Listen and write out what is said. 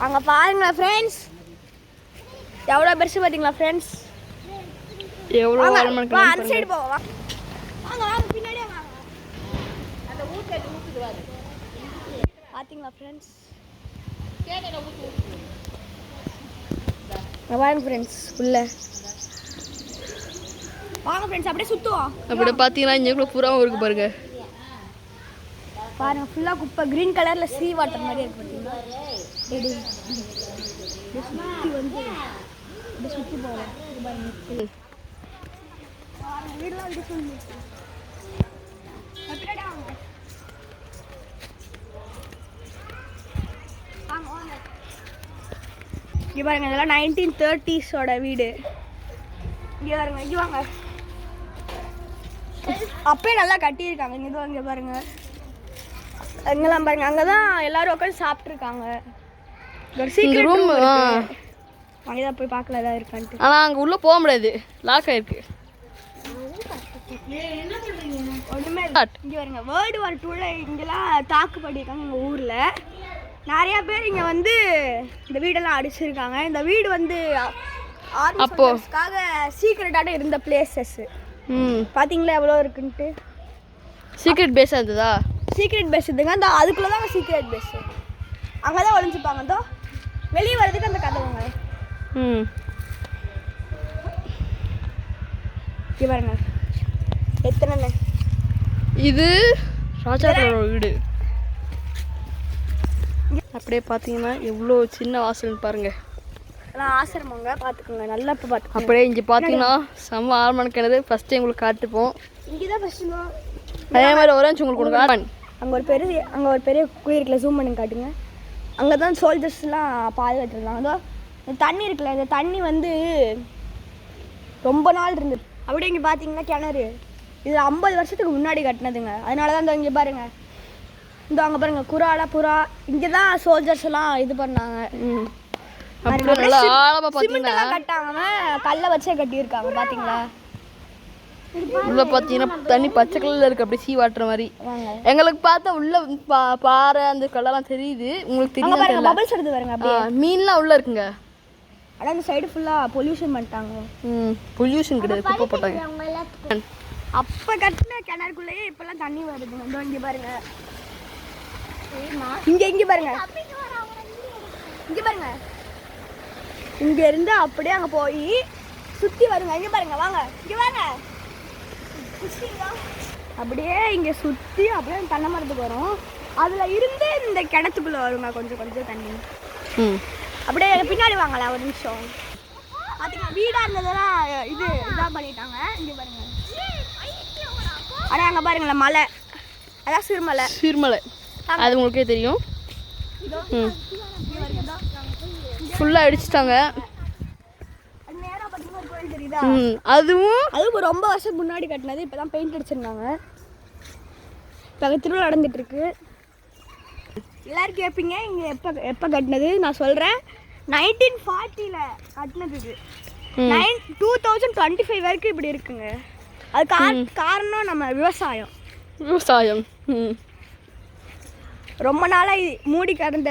அங்கே பாருங்களா ஃப்ரெண்ட்ஸ், எவ்வளோ பெருசு பார்த்தீங்களா ஃப்ரெண்ட்ஸ்? எவ்வளோ அந்த சைடு போவா. வாங்க வாங்க பின்னாடியே வாங்க. அந்த ஊத்துது பார்த்தீங்களா ஃப்ரெண்ட்ஸ்? வாங்க ஃப்ரெண்ட்ஸ் உள்ள வாங்க ஃப்ரெண்ட்ஸ், அப்படியே சுற்றுவோம். அப்படியே பார்த்தீங்கன்னா இங்கே புறாவும் இருக்கு பாருங்க. பாருங்க ஃபுல்லாக குப்பை, க்ரீன் கலரில் சீ வாட்டர் மாதிரி இருக்கு பார்த்தீங்களா? சுற்றி வந்து இப்படி சுற்றி போகலாம். வீடெல்லாம் இப்படி சொல்லி இங்கே பாருங்க, இதெல்லாம் 1930s வீடு. இங்கே பாருங்க, இங்கே வாங்க. அப்பயே நல்லா கட்டியிருக்காங்க. இங்கே பாருங்க, அங்கெல்லாம் பாருங்க, அங்கே தான் எல்லாரும் உட்காந்து சாப்பிட்ருக்காங்க. ரூம் அங்கே தான் போய் பார்க்கல ஏதாவது இருக்கான்ட்டு. ஆனால் அங்கே உள்ளே போக முடியாது, லாக் ஆயிருக்கு. ஒன்றுமே இங்கே பாருங்க, வேர்ல்டு வார் 2ல இங்கெல்லாம் தாக்கு பண்ணியிருக்காங்க. எங்கள் ஊரில் நிறையா பேர் இங்கே வந்து இந்த வீடெல்லாம் அடிச்சிருக்காங்க. இந்த வீடு வந்து அப்போக்காக சீக்ரெட்டாக இருந்த பிளேசஸ். பார்த்தீங்களா எவ்வளோ இருக்குன்ட்டு? சீக்ரெட் பேஸாக இருந்ததா? சீக்ரெட் பேஸ் இதுங்க. அந்த அதுக்குள்ளே தான் சீக்ரெட் பேஸ். அங்கே தான் ஒழிஞ்சுப்பாங்க. அதோ வெளியே வர்றதுக்கு அந்த கதவுங்க. இங்கே பாருங்க எத்தனை. இது ராஜாக்களோட வீடு. அப்படியே பார்த்தீங்கன்னா எவ்வளோ சின்ன வாசல்னு பாருங்க. ஆசிரமங்க பார்த்துக்கோங்க, நல்லா இப்போ பார்த்துக்கோங்க. அப்படியே இங்கே பார்த்தீங்கன்னா செம்ம ஆரம்பம் கிணறு. ஃபஸ்ட்டு உங்களுக்கு காட்டுப்போம். இங்கே தான் ஃபஸ்ட்டு. அதே மாதிரி ஒரேஞ்சு உங்களுக்கு கொடுங்க. அங்கே ஒரு பெரிய குழி இருக்குல்ல, ஜூம் பண்ணி காட்டுங்க. அங்கே தான் சோல்ஜர்ஸ்லாம் பாதுகாத்துருந்தாங்க. அதோ இந்த தண்ணி இருக்குல்ல, இந்த தண்ணி வந்து ரொம்ப நாள் இருந்தது. அப்படியே இங்கே பார்த்தீங்கன்னா கிணறு இது 50 வருஷத்துக்கு முன்னாடி கட்டினதுங்க. அதனால தான் இந்த இங்கே பாருங்க, இந்த அங்கே பாருங்க குறாலா புறா. இங்கே தான் சோல்ஜர்ஸ் எல்லாம் இது பண்ணாங்க. கட்டாம கல்லை வச்சே கட்டியிருக்காங்க. பார்த்தீங்களா? உள்ள பார்த்தீங்கன்னா தண்ணி பச்சை கலர்ல இருக்கு, அப்படியே சீ வாட்டர் மாதிரி. எங்களுக்கு பார்த்தா உள்ள பாறை அந்த கல்லெல்லாம் தெரியுது. உங்களுக்கு தெரியும் பபிள்ஸ் எடுத்து பாருங்க. அப்படியே மீன்லாம் உள்ள இருக்குங்க. ஆனால் இந்த சைடு ஃபுல்லாக பொல்யூஷன் பண்ணிட்டாங்க. பொல்யூஷன் கிடையாது, குப்பை போட்டாங்க. அப்போ கட்டின கிணறுக்குள்ளேயே இப்போல்லாம் தண்ணி வருதுங்க. இந்த இங்கே பாருங்க, இங்கே பாருங்க, இங்கே பாருங்க. இங்கே இருந்து அப்படியே அங்கே போய் சுற்றி வருங்க. இங்கே பாருங்க, வாங்க இங்கே வாங்க. அப்படியே இங்கே சுற்றி அப்படியே தென்னை மரத்துக்கு வரும். அதில் இருந்து இந்த கிணத்துக்குள்ளே வருங்க கொஞ்சம் கொஞ்சம் தண்ணி. அப்படியே பின்னாடி வாங்கலாம் ஒரு நிமிஷம். பார்த்தீங்கன்னா வீடாக இருந்ததெல்லாம் இதாக பண்ணிட்டாங்க. இங்கே பாருங்க, ஆனால் அங்கே பாருங்களேன் மலை, அதான் சிறுமலை. அது உங்களுக்கே தெரியும். ஃபுல்லாக அடிச்சிட்டாங்க. அதுவும் ரொம்ப வருஷம் முன்னாடி கட்டினது. இப்போ தான் பெயிண்ட் அடிச்சிருந்தாங்க. இப்போ திருவிழா நடந்துட்டு இருக்கு. எல்லாரும் கேட்பீங்க இங்கே எப்போ கட்டினது. நான் சொல்கிறேன், 1940ல் கட்டினது. இது 2025 வரைக்கும் இப்படி இருக்குங்க. அது காரணம் நம்ம விவசாயம். ரொம்ப நாளாக மூடி கிடந்த